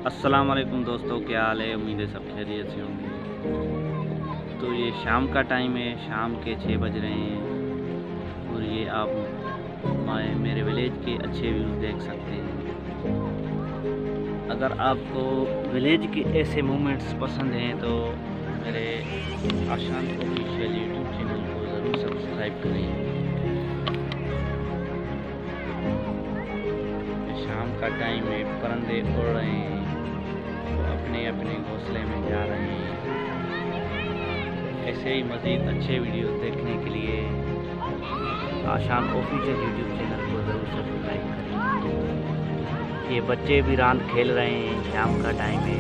अस्सलाम वालेकुम दोस्तों, क्या हाल है। उम्मीद है सब खैरियत से होंगे। तो ये शाम का टाइम है, शाम के 6 बज रहे हैं और ये आप मेरे विलेज के अच्छे व्यूज़ देख सकते हैं। अगर आपको विलेज के ऐसे मोमेंट्स पसंद हैं तो मेरे आशान ऑफिशियल यूट्यूब चैनल को ज़रूर सब्सक्राइब करें। शाम का टाइम है, परिंदे उड़ रहे हैं, अपने अपने घोंसले में जा रहे हैं। ऐसे ही मज़ीद अच्छे वीडियोस देखने के लिए आशान ऑफिशियल यूट्यूब चैनल को ज़रूर सब्सक्राइब करें। ये बच्चे भी रांद खेल रहे हैं, शाम का टाइम है।